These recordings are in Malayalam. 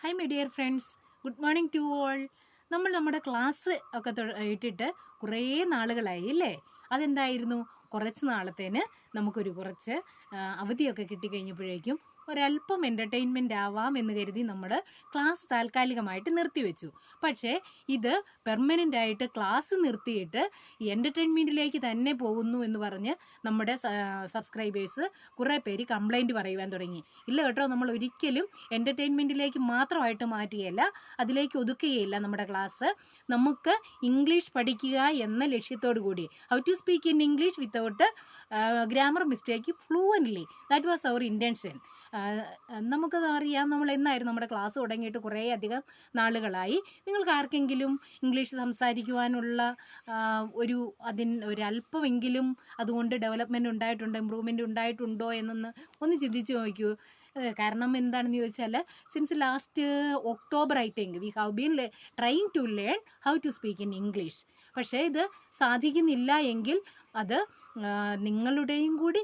Hi my dear friends, good morning to all. നമ്മുടെ ക്ലാസ് ഒക്കെ ഇട്ടിട്ട് കുറേ നാളുകളായി അല്ലേ? അതെന്തായിരുന്നു, കുറച്ച് നാളത്തേന് കുറച്ച് അവധിയൊക്കെ കിട്ടിക്കഴിഞ്ഞപ്പോഴേക്കും ഒരല്പം എൻ്റർടൈൻമെൻ്റ് ആവാം എന്ന് കരുതി നമ്മൾ ക്ലാസ് താൽക്കാലികമായിട്ട് നിർത്തിവെച്ചു. പക്ഷേ ഇത് പെർമനൻ്റ് ആയിട്ട് ക്ലാസ് നിർത്തിയിട്ട് എൻ്റർടൈൻമെൻറ്റിലേക്ക് തന്നെ പോകുന്നു എന്ന് പറഞ്ഞ് നമ്മുടെ സബ്സ്ക്രൈബേഴ്സ് കുറേ പേര് കംപ്ലൈൻറ്റ് പറയുവാൻ തുടങ്ങി. ഇല്ല കേട്ടോ, നമ്മൾ ഒരിക്കലും എൻ്റർടൈൻമെൻറ്റിലേക്ക് മാത്രമായിട്ട് മാറ്റുകയല്ല, അതിലേക്ക് ഒതുക്കുകയില്ല. നമ്മുടെ ക്ലാസ് നമുക്ക് ഇംഗ്ലീഷ് പഠിക്കുക എന്ന ലക്ഷ്യത്തോടു കൂടി, how to speak in English without grammar mistake fluently, that was our intention. നമുക്കത് അറിയാം. നമ്മൾ എന്നായിരുന്നു നമ്മുടെ ക്ലാസ് തുടങ്ങിയിട്ട് കുറേ അധികം നാളുകളായി. നിങ്ങൾക്ക് ആർക്കെങ്കിലും ഇംഗ്ലീഷ് സംസാരിക്കുവാനുള്ള ഒരല്പമെങ്കിലും അതുകൊണ്ട് ഡെവലപ്മെൻറ്റ് ഉണ്ടായിട്ടുണ്ടോ, ഇമ്പ്രൂവ്മെൻറ്റ് ഉണ്ടായിട്ടുണ്ടോ എന്നൊന്ന് ഒന്ന് ചിന്തിച്ച് നോക്കൂ. കാരണം എന്താണെന്ന് ചോദിച്ചാൽ, since last October I think we have been trying to learn how to speak in English. പക്ഷേ ഇത് സാധിക്കുന്നില്ല എങ്കിൽ അത് നിങ്ങളുടെയും കൂടി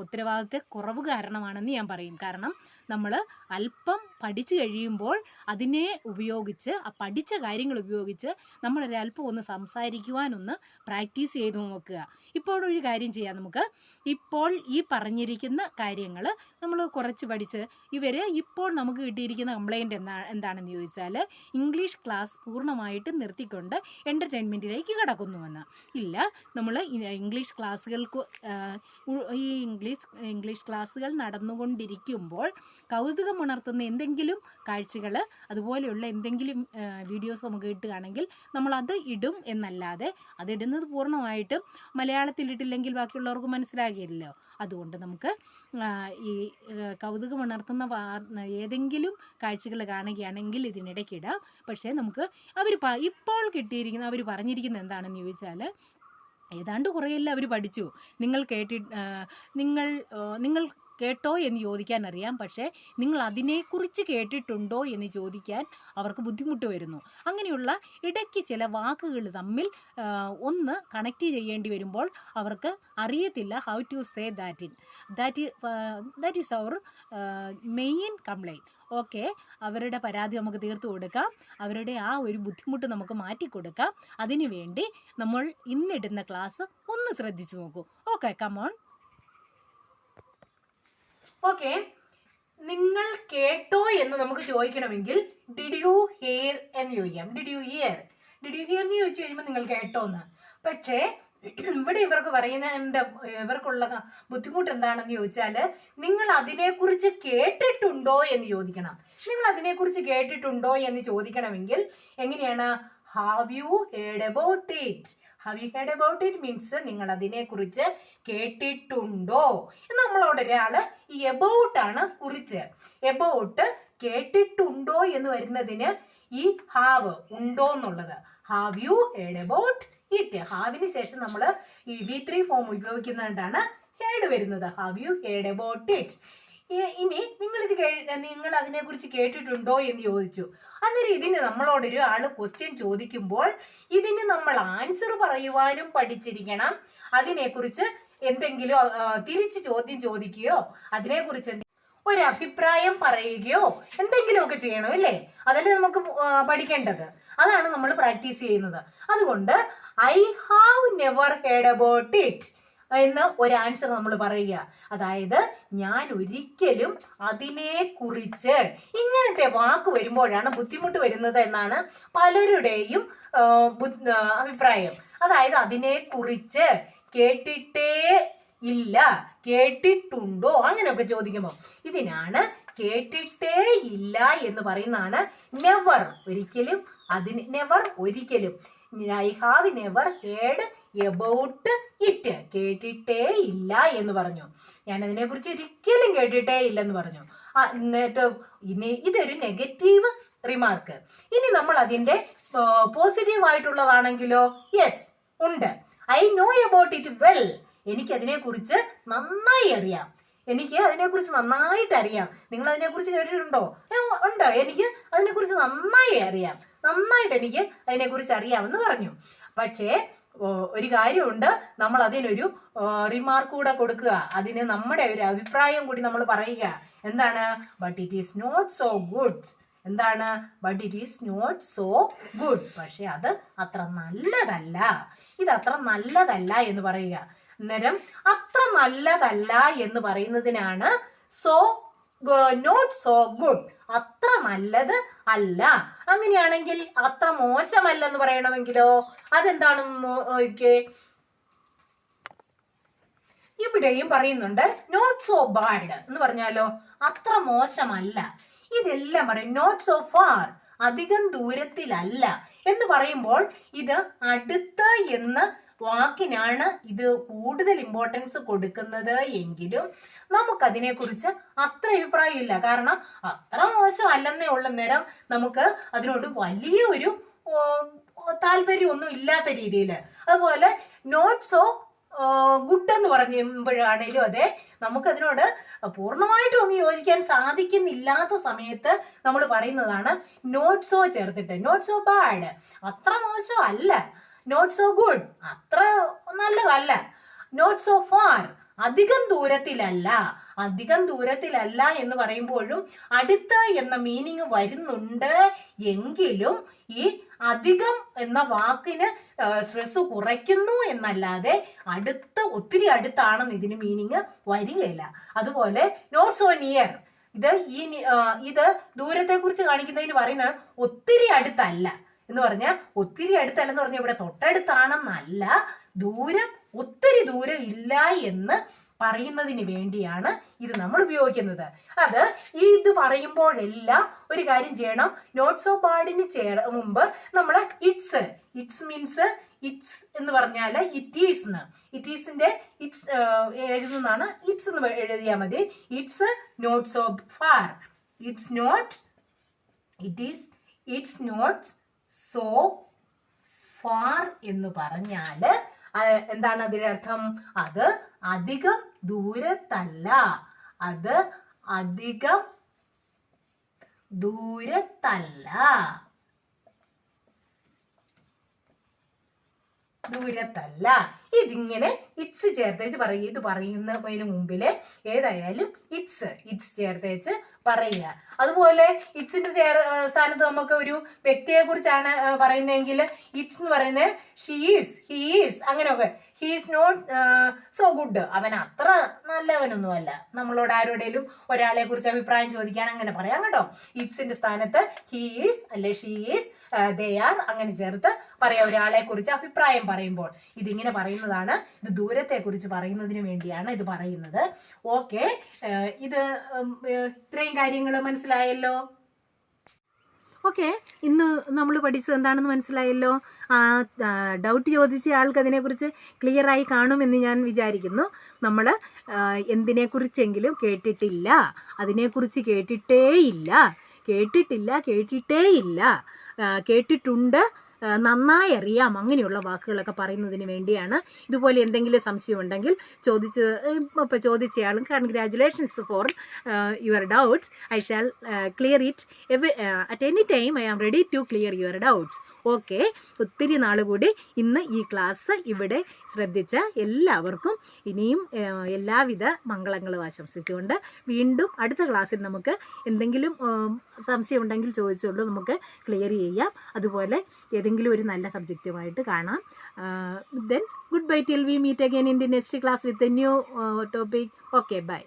ഉത്തരവാദിത്ത കുറവ് കാരണമാണെന്ന് ഞാൻ പറയും. കാരണം നമ്മൾ അല്പം പഠിച്ചു കഴിയുമ്പോൾ അതിനെ ഉപയോഗിച്ച്, ആ പഠിച്ച കാര്യങ്ങൾ ഉപയോഗിച്ച് നമ്മളൊരല്പം ഒന്ന് സംസാരിക്കുവാനൊന്ന് പ്രാക്ടീസ് ചെയ്ത് നോക്കുക. ഇപ്പോൾ ഒരു കാര്യം ചെയ്യാം. നമുക്ക് ഇപ്പോൾ ഈ പറഞ്ഞിരിക്കുന്ന കാര്യങ്ങൾ നമ്മൾ കുറച്ച് പഠിച്ച് ഇപ്പോൾ നമുക്ക് കിട്ടിയിരിക്കുന്ന കംപ്ലൈൻറ്റ് എന്താണെന്ന് ചോദിച്ചാൽ, ഇംഗ്ലീഷ് ക്ലാസ് പൂർണ്ണമായിട്ട് നിർത്തിക്കൊണ്ട് എൻ്റർടൈൻമെൻറ്റിലേക്ക് കടക്കുന്നുവെന്ന്. ഇല്ല, നമ്മൾ ഇംഗ്ലീഷ് ക്ലാസ്സുകൾക്ക് ഈ ഇംഗ്ലീഷ് ക്ലാസ്സുകൾ നടന്നുകൊണ്ടിരിക്കുമ്പോൾ കൗതുകമുണർത്തുന്ന എന്തെങ്കിലും കാഴ്ചകൾ, അതുപോലെയുള്ള എന്തെങ്കിലും വീഡിയോസ് നമുക്ക് കിട്ടുകയാണെങ്കിൽ നമ്മളത് ഇടും എന്നല്ലാതെ, അതിടുന്നത് പൂർണ്ണമായിട്ടും മലയാളത്തിലിട്ടില്ലെങ്കിൽ ബാക്കിയുള്ളവർക്ക് മനസ്സിലാകില്ലല്ലോ. അതുകൊണ്ട് നമുക്ക് ഈ കൗതുകമുണർത്തുന്ന ഏതെങ്കിലും കാഴ്ചകൾ കാണുകയാണെങ്കിൽ ഇതിനിടയ്ക്കിടാം. പക്ഷേ നമുക്ക് ഇപ്പോൾ കിട്ടിയിരിക്കുന്ന അവർ പറഞ്ഞിരിക്കുന്നത് എന്താണെന്ന് ചോദിച്ചാൽ, ഏതാണ്ട് കുറേയെല്ലാം അവർ പഠിച്ചു. നിങ്ങൾ കേട്ടോ എന്ന് ചോദിക്കാൻ അറിയാം, പക്ഷേ നിങ്ങൾ അതിനെക്കുറിച്ച് കേട്ടിട്ടുണ്ടോ എന്ന് ചോദിക്കാൻ അവർക്ക് ബുദ്ധിമുട്ട് വരുന്നു. അങ്ങനെയുള്ള ഇടയ്ക്ക് ചില വാക്കുകൾ തമ്മിൽ ഒന്ന് കണക്ട് ചെയ്യേണ്ടി വരുമ്പോൾ അവർക്ക് അറിയത്തില്ല how to say that is our main complaint. Okay, അവരുടെ പരാതി നമുക്ക് തീർത്തു കൊടുക്കാം, അവരുടെ ആ ഒരു ബുദ്ധിമുട്ട് നമുക്ക് മാറ്റിക്കൊടുക്കാം. അതിനു വേണ്ടി നമ്മൾ ഇന്നിടുന്ന ക്ലാസ് ഒന്ന് ശ്രദ്ധിച്ചു നോക്കൂ. Okay, come on. ഓക്കെ, നിങ്ങൾ കേട്ടോ എന്ന് നമുക്ക് ചോദിക്കണമെങ്കിൽ ഡിഡ് യു ഹിയർ എന്ന് ചോദിക്കാം. ഡിഡ് യു ഹിയർ എന്ന് ചോദിച്ചു കഴിയുമ്പോൾ നിങ്ങൾ കേട്ടോ എന്ന്. പക്ഷേ ഇവിടെ ഇവർക്കുള്ള ബുദ്ധിമുട്ട് എന്താണെന്ന് ചോദിച്ചാൽ, നിങ്ങൾ അതിനെക്കുറിച്ച് കേട്ടിട്ടുണ്ടോ എന്ന് ചോദിക്കണം. നിങ്ങൾ അതിനെക്കുറിച്ച് കേട്ടിട്ടുണ്ടോ എന്ന് ചോദിക്കണമെങ്കിൽ എങ്ങനെയാണ്? Have you heard about it? Have you heard about it means നിങ്ങൾ അതിനെക്കുറിച്ച് കേട്ടിട്ടുണ്ടോ. നമ്മളോട് ഒരാൾ ഈ എബൌട്ട് ആണ് കുറിച്ച്. എബൌട്ട് കേട്ടിട്ടുണ്ടോ എന്ന് വരുന്നതിന് ഈ ഹാവ് ഉണ്ടോ എന്നുള്ളത്. Have you heard about it. ഹാവിന് ശേഷം നമ്മൾ ഈ V3 ഫോം ഉപയോഗിക്കുന്നതുകൊണ്ടാണ് ഹേർഡ് വരുന്നത്. Have you heard about it. ഇനി നിങ്ങൾ അതിനെക്കുറിച്ച് കേട്ടിട്ടുണ്ടോ എന്ന് ചോദിച്ചു. അന്നേരം ഇതിന് നമ്മളോടൊരു ആള് ക്വസ്റ്റ്യൻ ചോദിക്കുമ്പോൾ ഇതിന് നമ്മൾ ആൻസർ പറയുവാനും പഠിച്ചിരിക്കണം. അതിനെക്കുറിച്ച് എന്തെങ്കിലും തിരിച്ച് ചോദ്യം ചോദിക്കുകയോ അതിനെക്കുറിച്ച് ഒരു അഭിപ്രായം പറയുകയോ എന്തെങ്കിലുമൊക്കെ ചെയ്യണം, അല്ലേ? അതല്ലേ നമുക്ക് പഠിക്കേണ്ടത്. അതാണ് നമ്മൾ പ്രാക്ടീസ് ചെയ്യുന്നത്. അതുകൊണ്ട് I have never heard about it എന്ന് ഒരു ആൻസർ നമ്മൾ പറയുക. അതായത് ഞാൻ ഒരിക്കലും അതിനെക്കുറിച്ച്, ഇങ്ങനത്തെ വാക്ക് വരുമ്പോഴാണ് ബുദ്ധിമുട്ട് വരുന്നത് എന്നാണ് പലരുടെയും അഭിപ്രായം. അതായത് അതിനെക്കുറിച്ച് കേട്ടിട്ടേ ഇല്ല, കേട്ടിട്ടുണ്ടോ അങ്ങനെയൊക്കെ ചോദിക്കുമ്പോൾ ഇതിനാണ് കേട്ടിട്ടേ ഇല്ല എന്ന് പറയുന്നതാണ് നെവർ. ഒരിക്കലും നെവർ ഒരിക്കലും. I have never heard about it. കേട്ടിട്ടേ ഇല്ല എന്ന് പറഞ്ഞു. ഞാൻ അതിനെക്കുറിച്ച് ഒരിക്കലും കേട്ടിട്ടേ ഇല്ലെന്ന് പറഞ്ഞു. എന്നിട്ട് ഇതൊരു നെഗറ്റീവ് റിമാർക്ക്. ഇനി നമ്മൾ അതിന്റെ പോസിറ്റീവ് ആയിട്ടുള്ളതാണെങ്കിലോ, യെസ് ഉണ്ട്. I know about it well. എനിക്ക് അതിനെക്കുറിച്ച് നന്നായി അറിയാം. എനിക്ക് അതിനെക്കുറിച്ച് നന്നായിട്ട് അറിയാം. നിങ്ങൾ അതിനെക്കുറിച്ച് കേട്ടിട്ടുണ്ടോ? ഉണ്ട്, എനിക്ക് അതിനെക്കുറിച്ച് നന്നായി അറിയാം. നന്നായിട്ട് എനിക്ക് അതിനെക്കുറിച്ച് അറിയാമെന്ന് പറഞ്ഞു. പക്ഷേ ഒരു കാര്യമുണ്ട്, നമ്മൾ അതിനൊരു റിമാർക്ക് കൂടെ കൊടുക്കുക. അതിന് നമ്മുടെ ഒരു അഭിപ്രായം കൂടി നമ്മൾ പറയുക. എന്താണ്? But it is not so good. എന്താണ്? But it is not so good. പക്ഷെ അത് അത്ര നല്ലതല്ല. ഇത് അത്ര നല്ലതല്ല എന്ന് പറയുക. അന്നേരം അത്ര നല്ലതല്ല എന്ന് പറയുന്നതിനാണ് സോ നോട്ട് സോ ഗുഡ്, അത്ര നല്ലത് അല്ല. അങ്ങനെയാണെങ്കിൽ അത്ര മോശമല്ലെന്ന് പറയണമെങ്കിലോ അതെന്താണെന്ന് നോക്കിയേ. ഇവിടെയും പറയുന്നുണ്ട് നോട്ട് സോ ബാഡ് എന്ന് പറഞ്ഞാലോ അത്ര മോശമല്ല. ഇതെല്ലാം പറയും നോട്ട് സോ ഫാർ, അധികം ദൂരത്തിലല്ല എന്ന് പറയുമ്പോൾ ഇത് അടുത്ത് എന്ന വാക്കിനാണ് ഇത് കൂടുതൽ ഇമ്പോർട്ടൻസ് കൊടുക്കുന്നത് എങ്കിലും നമുക്കതിനെ കുറിച്ച് അത്ര അഭിപ്രായമില്ല. കാരണം അത്ര മോശമല്ലെന്നേ ഉള്ള നേരം നമുക്ക് അതിനോട് വലിയൊരു താല്പര്യമൊന്നും ഇല്ലാത്ത രീതിയിൽ. അതുപോലെ നോട്ട് സോ ഗുഡ് എന്ന് പറയുമ്പോഴാണേലും അതെ, നമുക്കതിനോട് പൂർണ്ണമായിട്ടും ഒന്നും യോജിക്കാൻ സാധിക്കുന്നില്ലാത്ത സമയത്ത് നമ്മൾ പറയുന്നതാണ് നോട്ട് സോ ചേർത്തിട്ട്. നോട്ട് സോ ബാഡ്, അത്ര മോശമല്ല. നോട്ട് സോ ഗുഡ്, അത്ര നല്ലതല്ല. നോട്ട് സോ ഫാർ, അധികം ദൂരത്തിലല്ല. അധികം ദൂരത്തിലല്ല എന്ന് പറയുമ്പോഴും അടുത്ത് എന്ന മീനിങ് വരുന്നുണ്ട് എങ്കിലും ഈ അധികം എന്ന വാക്കിന് സ്ട്രെസ് കുറയ്ക്കുന്നു എന്നല്ലാതെ അടുത്ത്, ഒത്തിരി അടുത്താണെന്ന് ഇതിന് മീനിങ് വരികയില്ല. അതുപോലെ നോട്ട് സോ നിയർ, ഇത് ദൂരത്തെ കുറിച്ച് കാണിക്കുന്നതിന് പറയുന്നത് ഒത്തിരി അടുത്തല്ല എന്ന് പറഞ്ഞാൽ, ഒത്തിരി അടുത്തല്ലെന്ന് പറഞ്ഞാൽ ഇവിടെ തൊട്ടടുത്താണെന്നല്ല, ദൂരം ഒത്തിരി ദൂരം ഇല്ല എന്ന് പറയുന്നതിന് വേണ്ടിയാണ് ഇത് നമ്മൾ ഉപയോഗിക്കുന്നത്. അത് ഇത് പറയുമ്പോഴെല്ലാം ഒരു കാര്യം ചെയ്യണം. നോട്ട് സോ ബാഡിന് മുമ്പ് നമ്മൾ ഇറ്റ്സ് മീൻസ് ഇറ്റ്സ് എന്ന് പറഞ്ഞാൽ ഇറ്റ് ഈസ് എന്ന്, ഇറ്റ് ഈസിന്റെ ഇറ്റ്സ് എഴുതുന്നതാണ് ഇറ്റ്സ് എന്ന് എഴുതിയാൽ മതി. It's not so far, it's not, it's not so far എന്ന് പറഞ്ഞാൽ എന്താണ് അതിന്റെ അർത്ഥം? അത് അധികം ദൂരത്തല്ല, അത് അധികം ദൂരത്തല്ല. ഇതിങ്ങനെ ഇറ്റ്സ് ചേർത്തേച്ച് പറയുക. ഇത് പറയുന്നതിന് മുമ്പില് ഏതായാലും ഇറ്റ്സ് ചേർത്തേച്ച് പറയുക. അതുപോലെ ഇറ്റ്സിന്റെ സ്ഥാനത്ത് നമുക്ക് ഒരു വ്യക്തിയെ കുറിച്ചാണ് പറയുന്നതെങ്കിൽ ഇറ്റ്സ് എന്ന് പറയുന്നത് ഷീ ഈസ്, ഹീ ഈസ്, അങ്ങനെയൊക്കെ. He is not so good, അവൻ അത്ര നല്ലവനൊന്നും അല്ല. നമ്മളോട് ആരോടേലും ഒരാളെ കുറിച്ച് അഭിപ്രായം ചോദിക്കാൻ അങ്ങനെ പറയാം കേട്ടോ. ഇറ്റ്സിന്റെ സ്ഥാനത്ത് ഹീ ഈസ് അല്ലെ ഷീ ഈസ്, ദേ ആർ അങ്ങനെ ചേർത്ത് പറയാം ഒരാളെ കുറിച്ച് അഭിപ്രായം പറയുമ്പോൾ. ഇതിങ്ങനെ പറയുന്നതാണ്, ഇത് ദൂരത്തെ കുറിച്ച് പറയുന്നതിന് വേണ്ടിയാണ് ഇത് പറയുന്നത്. ഓക്കെ, ഇത് ഇത്രയും കാര്യങ്ങൾ മനസ്സിലായല്ലോ. ഓക്കെ, ഇന്ന് നമ്മൾ പഠിച്ചത് എന്താണെന്ന് മനസ്സിലായല്ലോ. ഡൗട്ട് ചോദിച്ച ആൾക്ക് അതിനെക്കുറിച്ച് ക്ലിയറായി കാണുമെന്ന് ഞാൻ വിചാരിക്കുന്നു. നമ്മൾ എന്തിനെക്കുറിച്ചെങ്കിലും കേട്ടിട്ടില്ല, അതിനെക്കുറിച്ച് കേട്ടിട്ടില്ല, കേട്ടിട്ടുണ്ട്, നന്നായി അറിയാം, അങ്ങനെയുള്ള വാക്കുകളൊക്കെ പറയുന്നതിന് വേണ്ടിയാണ്. ഇതുപോലെ എന്തെങ്കിലും സംശയം ഉണ്ടെങ്കിൽ ചോദിച്ചയാളും congratulations for your doubts. I shall clear it at any time. I am ready to clear your doubts. Okay, ഒത്തിരി നാൾ കൂടി ഇന്ന് ഈ ക്ലാസ് ഇവിടെ ശ്രദ്ധിച്ച എല്ലാവർക്കും ഇനിയും എല്ലാവിധ മംഗളങ്ങളും ആശംസിച്ചുകൊണ്ട് വീണ്ടും അടുത്ത ക്ലാസ്സിൽ നമുക്ക് എന്തെങ്കിലും സംശയം ഉണ്ടെങ്കിൽ ചോദിച്ചുകൊണ്ട് നമുക്ക് ക്ലിയർ ചെയ്യാം. അതുപോലെ ഏതെങ്കിലും ഒരു നല്ല സബ്ജക്റ്റുമായിട്ട് കാണാം. Then goodbye till we meet again in the next class with a new topic. Okay, bye.